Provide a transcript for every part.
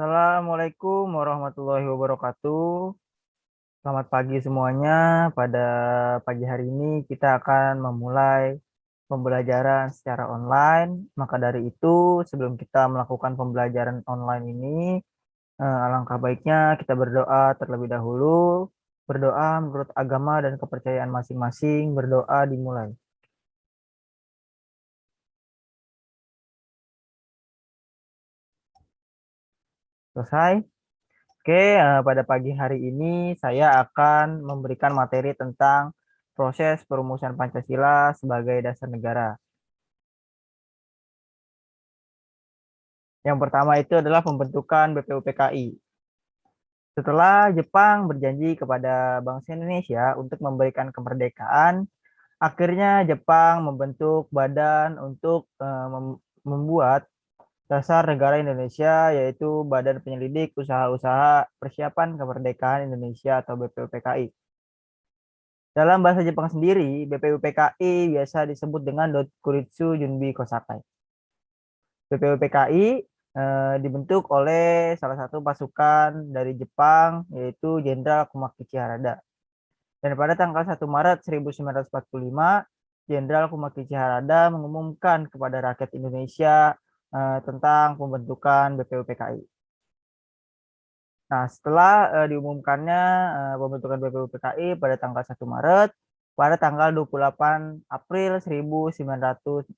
Assalamualaikum warahmatullahi wabarakatuh. Selamat pagi semuanya. Pada pagi hari ini kita akan memulai pembelajaran secara online. Maka dari itu, sebelum kita melakukan pembelajaran online ini, alangkah baiknya kita berdoa terlebih dahulu. Berdoa menurut agama dan kepercayaan masing-masing. Berdoa dimulai. Selesai? Oke, pada pagi hari ini saya akan memberikan materi tentang proses perumusan Pancasila sebagai dasar negara. Yang pertama itu adalah pembentukan BPUPKI. Setelah Jepang berjanji kepada bangsa Indonesia untuk memberikan kemerdekaan, akhirnya Jepang membentuk badan untuk membuat dasar negara Indonesia, yaitu Badan Penyelidik Usaha-usaha Persiapan Kemerdekaan Indonesia atau BPUPKI. Dalam bahasa Jepang sendiri, BPUPKI biasa disebut dengan Dokuritsu Junbi Kosakai. BPUPKI dibentuk oleh salah satu pasukan dari Jepang, yaitu Jenderal Kumakichi Harada. Dan pada tanggal 1 Maret 1945, Jenderal Kumakichi Harada mengumumkan kepada rakyat Indonesia tentang pembentukan BPUPKI. Nah, setelah diumumkannya pembentukan BPUPKI pada tanggal 1 Maret, pada tanggal 28 April 1945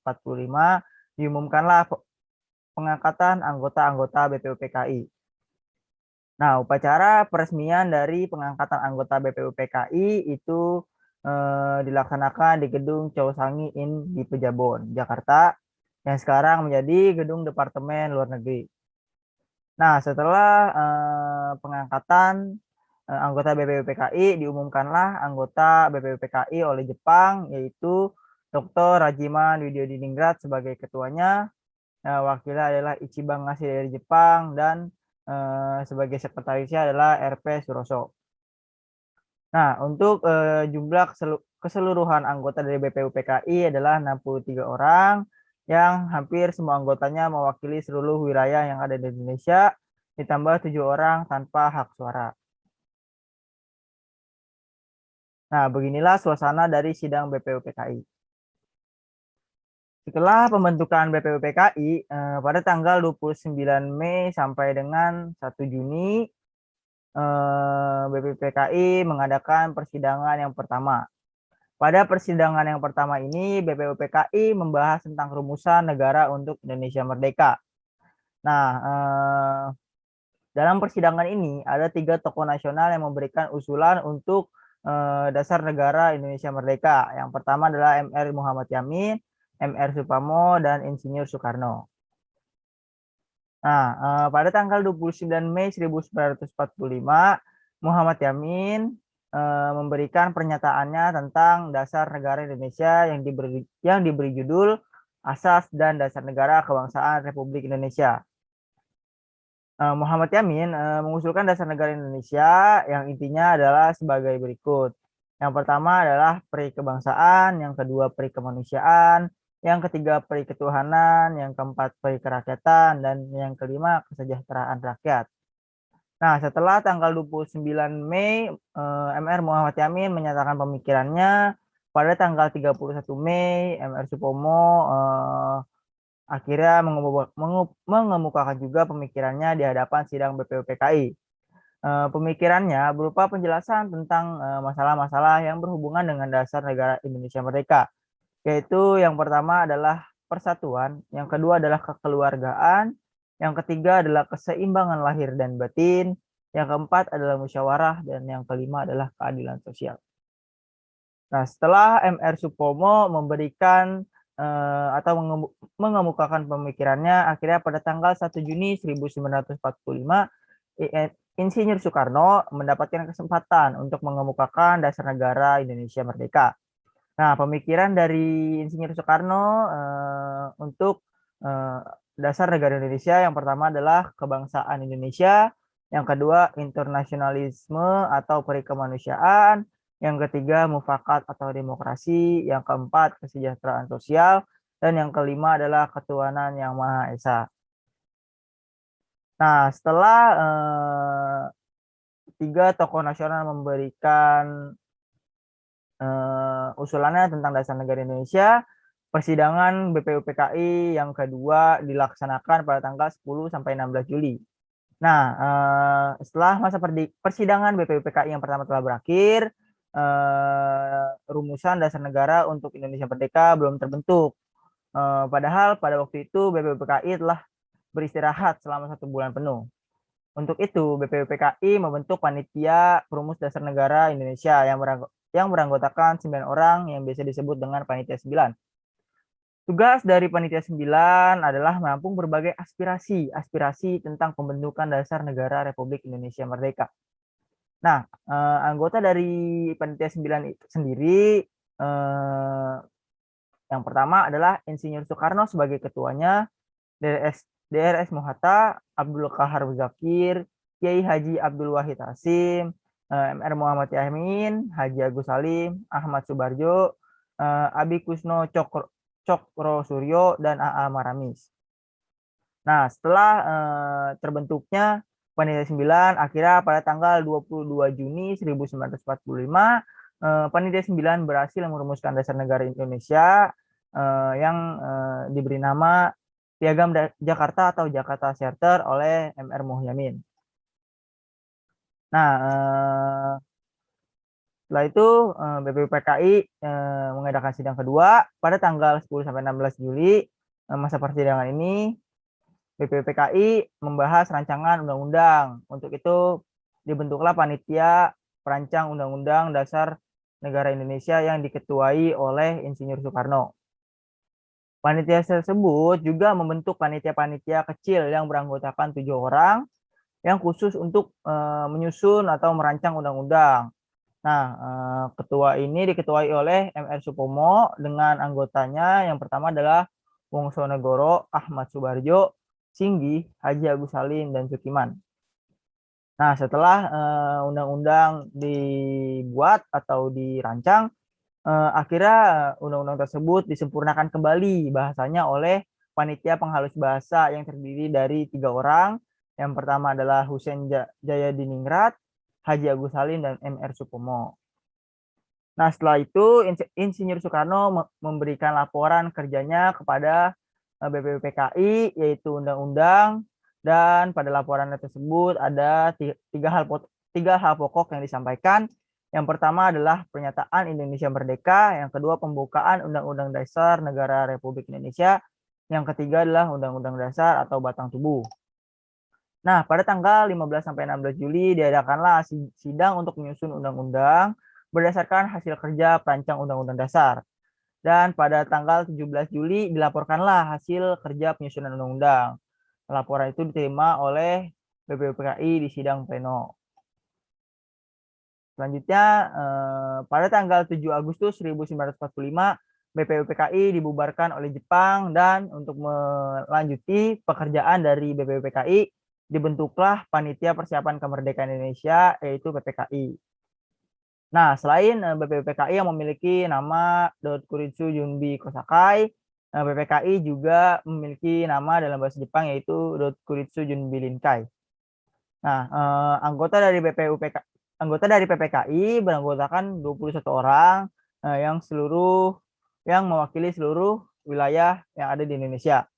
diumumkanlah pengangkatan anggota-anggota BPUPKI. Nah, upacara peresmian dari pengangkatan anggota BPUPKI itu dilaksanakan di Gedung Chowsangi Inn di Pejabon, Jakarta, yang sekarang menjadi Gedung Departemen Luar Negeri. Nah, setelah pengangkatan anggota BPUPKI, diumumkanlah anggota BPUPKI oleh Jepang, yaitu Dr. Rajiman Widyodiningrat sebagai ketuanya, wakilnya adalah Ichiban Ngasi dari Jepang, dan sebagai sekretarisnya adalah RP Suroso. Nah, untuk jumlah keseluruhan anggota dari BPUPKI adalah 63 orang, yang hampir semua anggotanya mewakili seluruh wilayah yang ada di Indonesia, ditambah 7 orang tanpa hak suara. Nah, beginilah suasana dari sidang BPUPKI. Setelah pembentukan BPUPKI pada tanggal 29 Mei sampai dengan 1 Juni, BPUPKI mengadakan persidangan yang pertama. Pada persidangan yang pertama ini, BPUPKI membahas tentang rumusan negara untuk Indonesia Merdeka. Nah, dalam persidangan ini ada 3 tokoh nasional yang memberikan usulan untuk dasar negara Indonesia Merdeka. Yang pertama adalah MR Muhammad Yamin, MR Suparmo, dan Insinyur Soekarno. Nah, pada tanggal 29 Mei 1945, Muhammad Yamin memberikan pernyataannya tentang dasar negara Indonesia yang diberi judul Asas dan Dasar Negara Kebangsaan Republik Indonesia. Muhammad Yamin mengusulkan dasar negara Indonesia yang intinya adalah sebagai berikut. Yang pertama adalah peri kebangsaan, yang kedua peri kemanusiaan, yang ketiga peri ketuhanan, yang keempat peri kerakyatan, dan yang kelima kesejahteraan rakyat. Nah, setelah tanggal 29 Mei, MR Muhammad Yamin menyatakan pemikirannya. Pada tanggal 31 Mei, MR Supomo akhirnya mengemukakan juga pemikirannya di hadapan sidang BPUPKI. Pemikirannya berupa penjelasan tentang masalah-masalah yang berhubungan dengan dasar negara Indonesia Merdeka, yaitu yang pertama adalah persatuan, yang kedua adalah kekeluargaan, yang ketiga adalah keseimbangan lahir dan batin, yang keempat adalah musyawarah, dan yang kelima adalah keadilan sosial. Nah, setelah MR Supomo memberikan atau mengemukakan pemikirannya, akhirnya pada tanggal 1 Juni 1945, Insinyur Soekarno mendapatkan kesempatan untuk mengemukakan dasar negara Indonesia Merdeka. Nah, pemikiran dari Insinyur Soekarno untuk dasar negara Indonesia yang pertama adalah kebangsaan Indonesia, yang kedua internasionalisme atau peri kemanusiaan, yang ketiga mufakat atau demokrasi, yang keempat kesejahteraan sosial, dan yang kelima adalah ketuhanan yang Maha Esa. Nah, setelah tiga tokoh nasional memberikan usulannya tentang dasar negara Indonesia, persidangan BPUPKI yang kedua dilaksanakan pada tanggal 10 sampai 16 Juli. Nah, setelah masa persidangan BPUPKI yang pertama telah berakhir, rumusan dasar negara untuk Indonesia Merdeka belum terbentuk. Padahal pada waktu itu BPUPKI telah beristirahat selama 1 bulan penuh. Untuk itu, BPUPKI membentuk panitia perumus dasar negara Indonesia yang beranggotakan 9 orang yang biasa disebut dengan panitia 9. Tugas dari panitia 9 adalah menampung berbagai aspirasi tentang pembentukan dasar negara Republik Indonesia Merdeka. Nah, anggota dari panitia 9 sendiri, yang pertama adalah Insinyur Soekarno sebagai ketuanya, DRS Mohatta, Abdul Qahar Zakir, Kiai Haji Abdul Wahid Hasim, MR Muhammad Yamin, Haji Agus Salim, Ahmad Subarjo, Abi Kusno Cokro Suryo, dan AA Maramis. Nah, setelah terbentuknya Panitia 9, akhirnya pada tanggal 22 Juni 1945, Panitia 9 berhasil merumuskan dasar negara Indonesia yang diberi nama Piagam Jakarta atau Jakarta Charter oleh MR Muhyamin. Nah, setelah itu BPUPKI mengadakan sidang kedua pada tanggal 10 sampai 16 Juli. Masa persidangan ini BPUPKI membahas rancangan undang-undang. Untuk itu dibentuklah panitia perancang Undang-Undang Dasar Negara Indonesia yang diketuai oleh Insinyur Soekarno. Panitia tersebut juga membentuk panitia-panitia kecil yang beranggotakan 7 orang yang khusus untuk menyusun atau merancang undang-undang. Nah, ketua ini diketuai oleh MR Supomo dengan anggotanya yang pertama adalah Wongso Negoro, Ahmad Subarjo, Singgi, Haji Agus Salim, dan Sukiman. Nah, setelah undang-undang dibuat atau dirancang, akhirnya undang-undang tersebut disempurnakan kembali bahasanya oleh panitia penghalus bahasa yang terdiri dari 3 orang. Yang pertama adalah Husein Jayadiningrat, Haji Agus Salim, dan MR Supomo. Nah, setelah itu Insinyur Soekarno memberikan laporan kerjanya kepada BPUPKI, yaitu undang-undang, dan pada laporan tersebut ada tiga hal pokok yang disampaikan. Yang pertama adalah pernyataan Indonesia Merdeka, yang kedua pembukaan Undang-Undang Dasar Negara Republik Indonesia, yang ketiga adalah Undang-Undang Dasar atau batang tubuh. Nah, pada tanggal 15 sampai 16 Juli diadakanlah sidang untuk menyusun undang-undang berdasarkan hasil kerja perancang Undang-Undang Dasar. Dan pada tanggal 17 Juli dilaporkanlah hasil kerja penyusunan undang-undang. Laporan itu diterima oleh BPUPKI di sidang pleno. Selanjutnya, pada tanggal 7 Agustus 1945, BPUPKI dibubarkan oleh Jepang, dan untuk melanjuti pekerjaan dari BPUPKI, dibentuklah Panitia Persiapan Kemerdekaan Indonesia, yaitu PPKI. Nah, selain BPUPKI yang memiliki nama Dokuritsu Junbi Kosakai, PPKI juga memiliki nama dalam bahasa Jepang yaitu Dokuritsu Junbi Linkai. Nah, anggota dari PPKI beranggotakan 21 orang yang mewakili seluruh wilayah yang ada di Indonesia.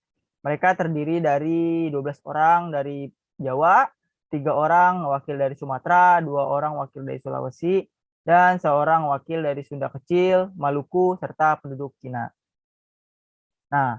Mereka terdiri dari 12 orang dari Jawa, 3 orang wakil dari Sumatera, 2 orang wakil dari Sulawesi, dan seorang wakil dari Sunda Kecil, Maluku, serta penduduk Cina. Nah,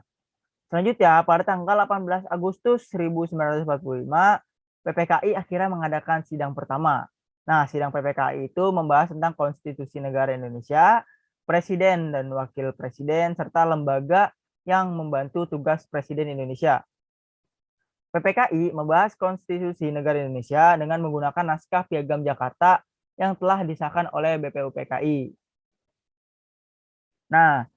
selanjutnya pada tanggal 18 Agustus 1945, PPKI akhirnya mengadakan sidang pertama. Nah, sidang PPKI itu membahas tentang konstitusi negara Indonesia, presiden dan wakil presiden, serta lembaga yang membantu tugas presiden Indonesia. PPKI membahas konstitusi negara Indonesia dengan menggunakan naskah Piagam Jakarta yang telah disahkan oleh BPUPKI. Nah,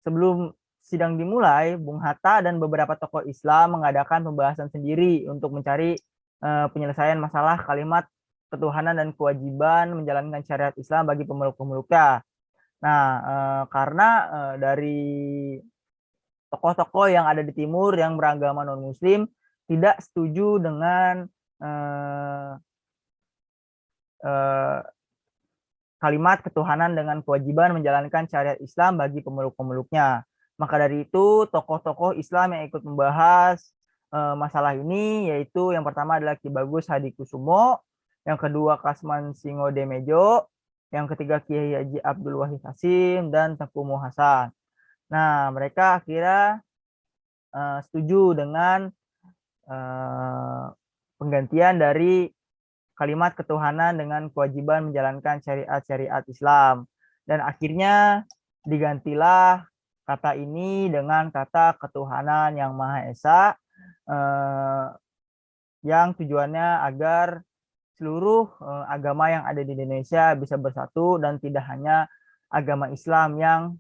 sebelum sidang dimulai, Bung Hatta dan beberapa tokoh Islam mengadakan pembahasan sendiri untuk mencari penyelesaian masalah kalimat ketuhanan dan kewajiban menjalankan syariat Islam bagi pemeluk-pemeluknya. Nah, karena dari tokoh-tokoh yang ada di timur yang beragama non-muslim tidak setuju dengan eh, eh, kalimat ketuhanan dengan kewajiban menjalankan syariat Islam bagi pemeluk-pemeluknya. Maka dari itu, tokoh-tokoh Islam yang ikut membahas masalah ini yaitu yang pertama adalah Ki Bagus Hadikusumo, yang kedua Kasman Singodemejo, yang ketiga Kiai Haji Abdul Wahid Hasim dan Tengku Hasan. Nah, mereka akhirnya setuju dengan penggantian dari kalimat ketuhanan dengan kewajiban menjalankan syariat-syariat Islam. Dan akhirnya digantilah kata ini dengan kata ketuhanan yang Maha Esa, yang tujuannya agar seluruh agama yang ada di Indonesia bisa bersatu dan tidak hanya agama Islam yang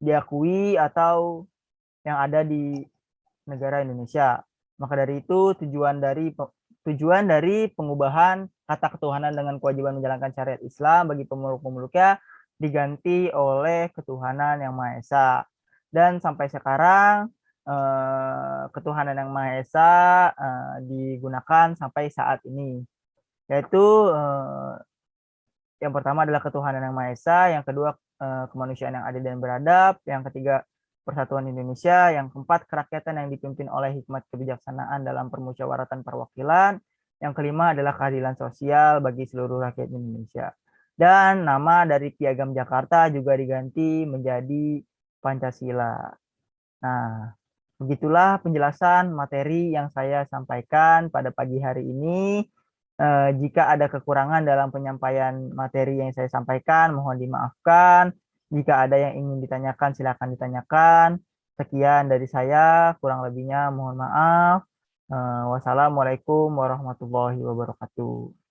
diakui atau yang ada di negara Indonesia. Maka dari itu tujuan dari pengubahan kata ketuhanan dengan kewajiban menjalankan syariat Islam bagi pemeluk-pemeluknya diganti oleh ketuhanan yang Maha Esa. Dan sampai sekarang ketuhanan yang Maha Esa digunakan sampai saat ini. Yaitu yang pertama adalah ketuhanan yang Maha Esa, yang kedua kemanusiaan yang adil dan beradab, yang ketiga persatuan Indonesia, yang keempat kerakyatan yang dipimpin oleh hikmat kebijaksanaan dalam permusyawaratan perwakilan, yang kelima adalah keadilan sosial bagi seluruh rakyat Indonesia. Dan nama dari Piagam Jakarta juga diganti menjadi Pancasila. Nah, begitulah penjelasan materi yang saya sampaikan pada pagi hari ini. Jika ada kekurangan dalam penyampaian materi yang saya sampaikan, mohon dimaafkan. Jika ada yang ingin ditanyakan, silakan ditanyakan. Sekian dari saya, kurang lebihnya mohon maaf. Wassalamualaikum warahmatullahi wabarakatuh.